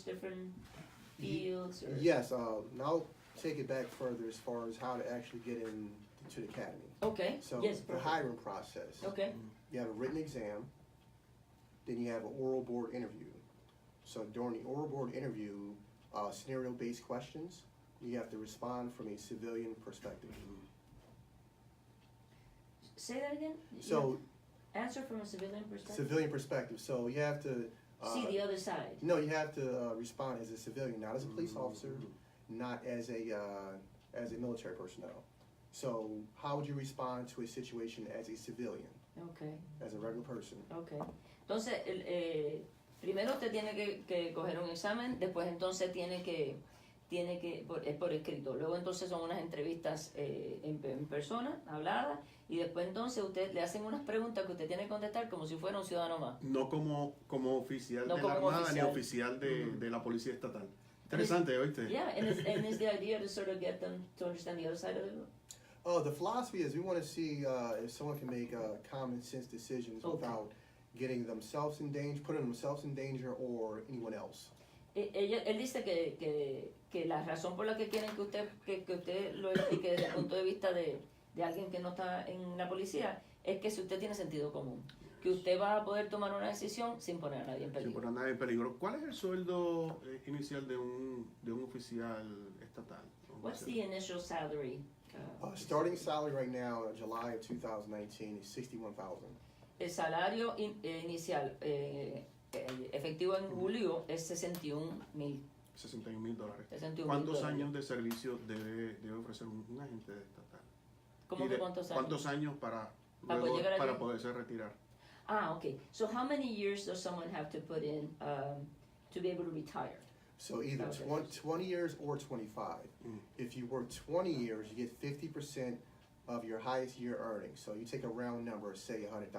different fields? Or? Yes, and I'll take it back further as far as how to actually get into the academy. Okay, So yes, the perfect. hiring process. Okay, You have a written exam, then you have an oral board interview. So during the oral board interview, scenario-based questions, you have to respond from a civilian perspective. say that again? So Answer from a civilian perspective? civilian perspective, so you have to. See the other side. No, you have to respond as a civilian, not as a police officer, not as a military personnel. So how would you respond to a situation as a civilian, Okay, as a regular person? okay. Entonces, primero usted tiene que coger un examen, después entonces tiene que por escrito. Luego entonces son unas entrevistas en persona, habladas, y después entonces usted le hacen unas preguntas que usted tiene que contestar como si fuera un ciudadano más. No como oficial No de como la Armada oficial. ni oficial de la Policía Estatal. Interesante, ¿oíste? Yeah, and it's the idea to sort of get them to understand the other side of it. Oh, the philosophy is we want to see if someone can make common sense decisions Okay. without getting themselves in danger, putting themselves in danger or anyone else. Él dice que la razón por la que quieren que usted lo explique desde el punto de vista de alguien que no está en la policía es que si usted tiene sentido común, que usted va a poder tomar una decisión sin poner a nadie en Sin peligro. poner a nadie en peligro. ¿Cuál es el sueldo inicial de un oficial estatal? What's the initial salary? Starting salary right now, July of 2019, is $61,000. El salario inicial efectivo en julio es $61,000. $61,000. ¿Cuántos años de servicio debe ofrecer un agente estatal? ¿Cómo que cuántos años? ¿Cuántos años para poderse retirar? Okay. So how many years does someone have to put in to be able to retire? So either 20 years or 25. If you work 20 years, you get 50% of your highest year earnings. So you take a round number, say $100,000.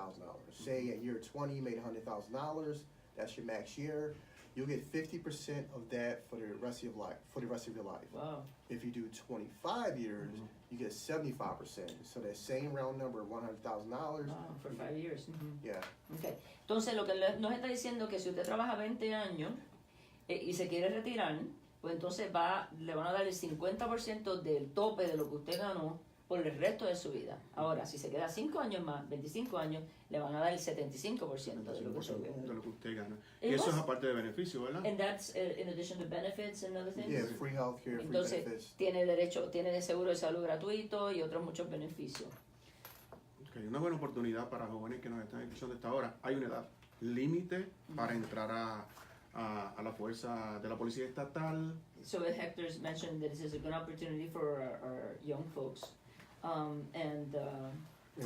Say at year 20 you made $100,000. That's your max year. You'll get 50% of that for the rest of your life. Wow. If you do 25 years, you get 75%. So that same round number, $100,000. Wow, for 5 years. Yeah. Okay. Entonces lo que nos está diciendo es que si usted trabaja 20 años y se quiere retirar, pues entonces le van a dar el 50% del tope de lo que usted ganó por el resto de su vida. Ahora, si se queda 5 años más, 25 años, le van a dar el 75% de lo que usted gana. Y eso es aparte de beneficios, ¿verdad? And that's in addition to benefits and other things. Yeah, free healthcare, free Entonces, benefits. tiene seguro de salud gratuito y otros muchos beneficios. Okay, una buena oportunidad para jóvenes que nos están escuchando esta hora. Hay una edad límite para entrar a la fuerza de la policía estatal. So Hector's mentioned that this is a good opportunity for our young folks. And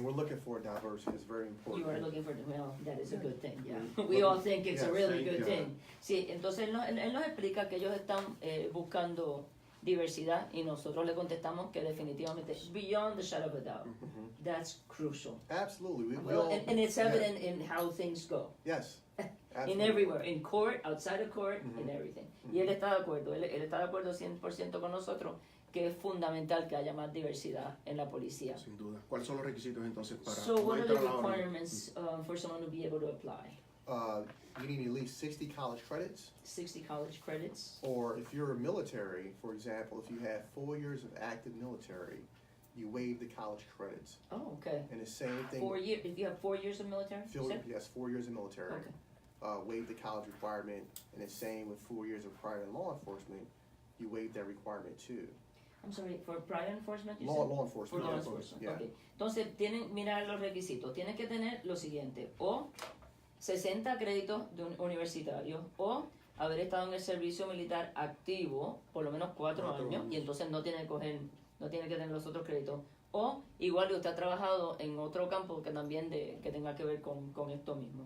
we're looking for diversity. It's very important. you are looking for, well, that is a good thing, yeah. We all think it's a really good thing. Sí, entonces él nos explica que ellos están buscando diversidad y nosotros le contestamos que definitivamente, beyond the shadow of a doubt, that's crucial. Absolutely. And it's evident in how things go. Yes. In everywhere, in court, outside of court, in everything. Y él está de acuerdo, él está de acuerdo 100% con nosotros que es fundamental que haya más diversidad en la policía. Sin duda. ¿Cuáles son los requisitos entonces para So what are the entrar a la orden? requirements for someone to be able to apply? You need at least 60 college credits. 60 college credits. Or if you're a military, for example, if you have 4 years of active military, you waive the college credits. Oh, okay. And the same thing. 4 years. If you have 4 years of military. Yes, 4 years of military. Okay. Waive the college requirement, and the same with 4 years of prior law enforcement, you waive that requirement too. I'm sorry, for prior enforcement, you Law said? enforcement. For law enforcement, Yeah. okay. Entonces, mirar los requisitos. Tienen que tener lo siguiente, o 60 créditos de un universitario, o haber estado en el servicio militar activo por lo menos 4 años, y entonces no tiene que tener los otros créditos, o igual usted ha trabajado en otro campo que también que tenga que ver con esto mismo.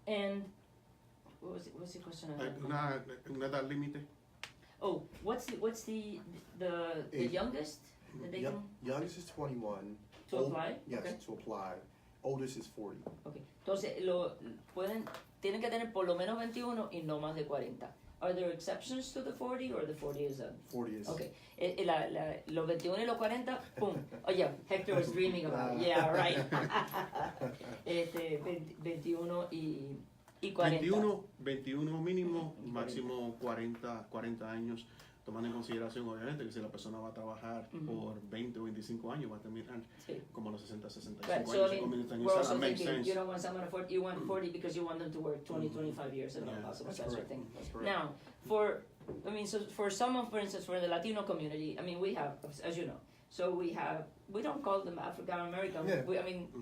And what's the question? ¿Una edad límite? Oh, what's the youngest that they can Youngest is 21. to apply? Yes, Okay. to apply. Oldest is 40. Okay. Entonces tienen que tener por lo menos 21 y no más de 40. Are there exceptions to the 40 or the 40 is a 40 is. Okay. Los 21 y los 40, pum. Oh yeah, Hector was dreaming about it. Yeah, right. 21 Y 40. 21 mínimo, máximo 40 años, tomando en consideración obviamente que si la persona va a trabajar por 20 o 25 años, va a terminar como a los 60, 65 Right, años. so I mean, we're also makes thinking, sense. you don't want someone to 40, you want 40 because you want them to work 20, 25 years and all possible, that sort of thing. That's correct. Now, so for some, for instance, for the Latino community, I mean, we have, as you know, so we don't call them African American, Yeah.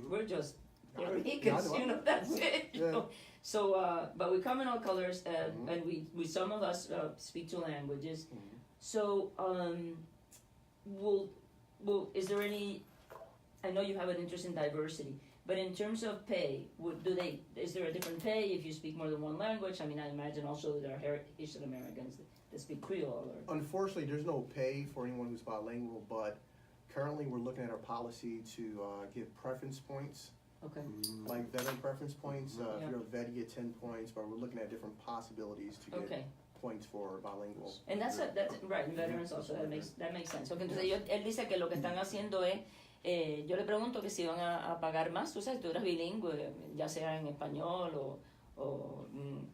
we're just Puerto Ricans, you know, that's it. You know? So, but we come in all colors, and we some of us speak two languages. So, is there any? I know you have an interest in diversity, but in terms of pay, is there a different pay if you speak more than one language? I mean, I imagine also there are Asian Americans that speak Creole. Unfortunately, there's no pay for anyone who's bilingual, but currently we're looking at our policy to give preference points. Okay. Like veteran preference points. Yeah. If you're a vet, you get 10 points, but we're looking at different possibilities to get points for bilingual. And that's right, veterans also, that makes sense. Okay, entonces él dice que lo que están haciendo es, yo le pregunto que si van a pagar más, tú sabes, tú eres bilingüe, ya sea en español o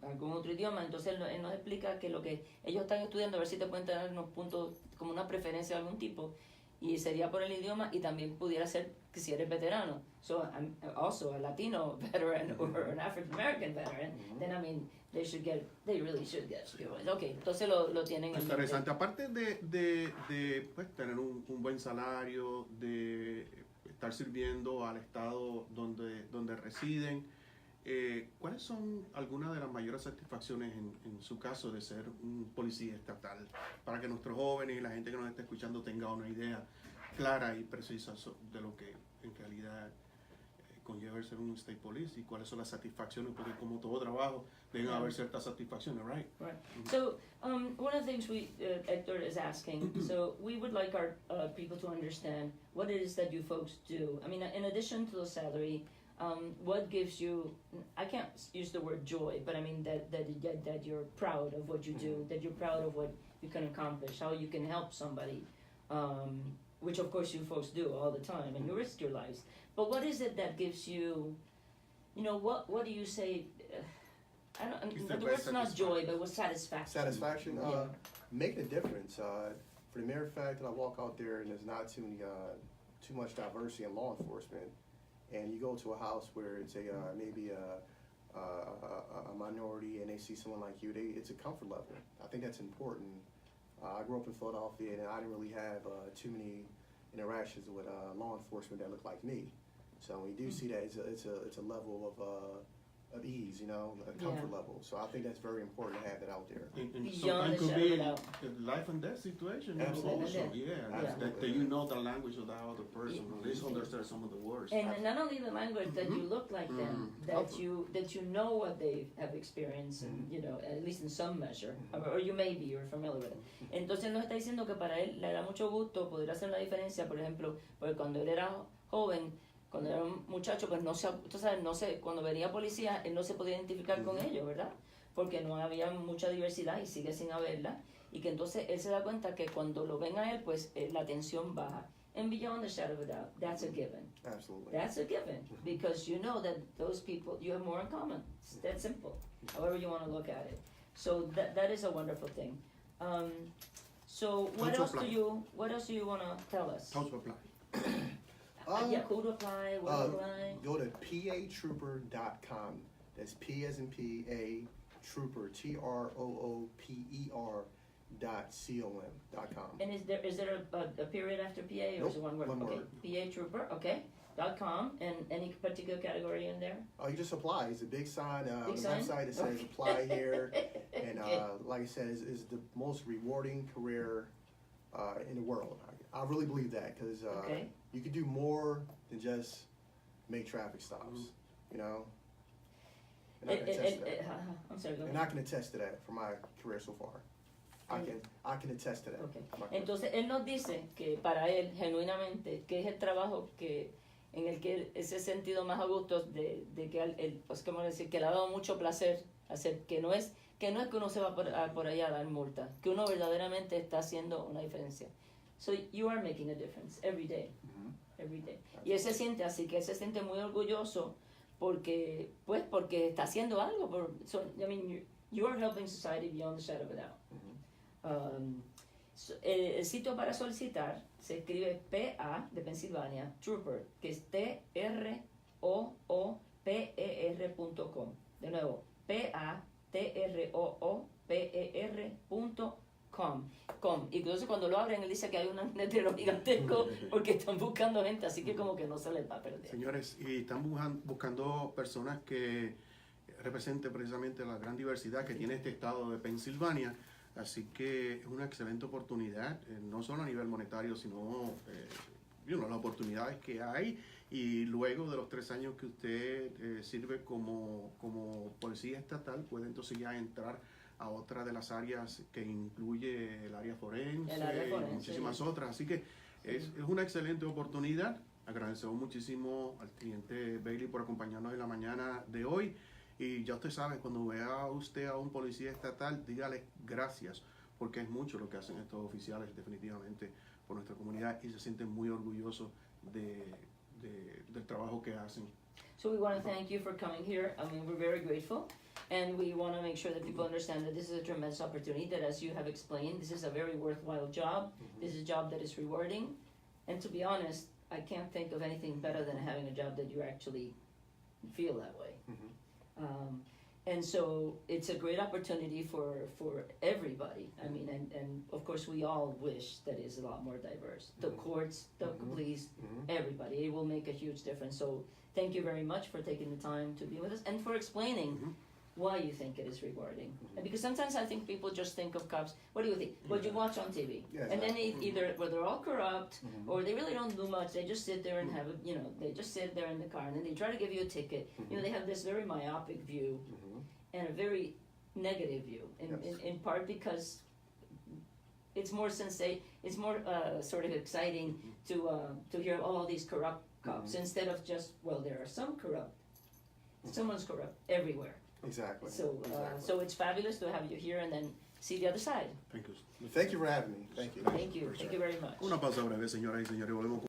algún otro idioma, entonces él nos explica que lo que ellos están estudiando, a ver si te pueden tener unos puntos, como una preferencia de algún tipo, y sería por el idioma, y también pudiera ser que si eres veterano. So I'm also a Latino veteran or an African American veteran, then I mean, they really should get. Okay, entonces lo tienen en Interesante. Aparte de pues, tener un buen salario, de estar sirviendo al estado donde residen, ¿cuáles son algunas de las mayores satisfacciones en su caso de ser un policía estatal? Para que nuestros jóvenes y la gente que nos está escuchando tenga una idea clara y precisa de lo que en realidad conlleva el ser un state police y cuáles son las satisfacciones, porque como todo trabajo deben haber ciertas satisfacciones, right? Right. So one of the things Hector is asking, so we would like our people to understand what it is that you folks do. I mean, in addition to the salary, what gives you, I can't use the word joy, but I mean that you're proud of what you do, that you're proud of what you can accomplish, how you can help somebody, which of course you folks do all the time, and you risk your lives. But what is it that gives you, what do you say, the word's not joy, but what's satisfaction? Satisfaction, making a difference. For the mere fact that I walk out there and there's not too much diversity in law enforcement, and you go to a house where it's maybe a minority and they see someone like you, it's a comfort level. I think that's important. I grew up in Philadelphia and I didn't really have too many interactions with law enforcement that look like me. So we do see that it's a level of ease, a comfort level. So I think that's very important to have that out there. And Beyond sometimes the could be shadow a life and death situation. Absolutely. Also, that you know the language of the other person, at least understand some of the words. And not only the language, that you look like them, that you know what they have experienced, and, at least in some measure, or you maybe you're familiar with it. Entonces nos está diciendo que para él le da mucho gusto poder hacer una diferencia, por ejemplo, porque cuando él era joven, cuando era un muchacho, pues no sé, cuando venía policía, él no se podía identificar con ellos, ¿verdad? Porque no había mucha diversidad y sigue sin haberla, y que entonces él se da cuenta que cuando lo ven a él, pues la tensión baja. And beyond the shadow of a doubt, that's a given. Absolutely. That's a given, because you know that those people, you have more in common. It's that simple, however you want to look at it. So that is a wonderful thing. So what else do you want to tell us? How to apply? Who to apply, where to apply? Go to patrooper.com. That's P as in P, A, trooper, TROOPER.com. And is there a period after PA, or is it one word? One Okay, word. PA Trooper, okay, .com, and any particular category in there? You just apply. It's a big sign on Big the sign? website that says Okay. apply here. And like I said, it's the most rewarding career in the world. I really believe that, because you can do more than just make traffic stops, And I can attest to that. I'm sorry, go And ahead. I can attest to that for my career so far. I can attest to that. Okay. for my career. Entonces él nos dice que para él genuinamente que es el trabajo en el que él se ha sentido más a gusto, de que él, pues cómo decir, que le ha dado mucho placer hacer, que no es que uno se va por allá a dar multa, que uno verdaderamente está haciendo una diferencia. So you are making a difference every day. Every day. Y él se siente así, que él se siente muy orgulloso porque está haciendo algo. I mean, you're helping society beyond the shadow of a doubt. El sitio para solicitar se escribe PA de Pensilvania, Trooper, que es TROOPER.com. De nuevo, PATROOPER.com. Y entonces cuando lo abren, él dice que hay un letrero gigantesco porque están buscando gente, así que como que no se les va a perder. Señores, y están buscando personas que representen precisamente la gran diversidad que tiene este estado de Pensilvania. Así que es una excelente oportunidad, no solo a nivel monetario, sino las oportunidades que hay. Y luego de los 3 años que usted sirve como policía estatal, puede entonces ya entrar a otra de las áreas que incluye el área forense, y muchísimas otras. Así que es una excelente oportunidad. Agradecemos muchísimo al teniente Bailey por acompañarnos en la mañana de hoy. Y ya usted sabe, cuando vea usted a un policía estatal, dígale gracias, porque es mucho lo que hacen estos oficiales definitivamente por nuestra comunidad y se sienten muy orgullosos del trabajo que hacen. So we want to thank you for coming here. I mean, we're very grateful. And we want to make sure that people understand that this is a tremendous opportunity, that as you have explained, this is a very worthwhile job. This is a job that is rewarding. And to be honest, I can't think of anything better than having a job that you actually feel that way. And so it's a great opportunity for everybody. I mean, and of course we all wish that it's a lot more diverse. The courts, the police, everybody. It will make a huge difference. So thank you very much for taking the time to be with us and for explaining why you think it is rewarding. And because sometimes I think people just think of cops, what do you think? What you watch on TV. Yeah, and then either they're all corrupt or they really don't do much. They just sit there and have they just sit there in the car and then they try to give you a ticket. They have this very myopic view and a very negative view in part because it's more it's more sort of exciting to hear all these corrupt cops instead of just, well, there are some corrupt. Someone's corrupt everywhere. Exactly. So it's fabulous to have you here and then see the other side. Thank you. Thank you for having me. Thank you. Thank you very much. Una pausa breve, señoras y señores. Volvemos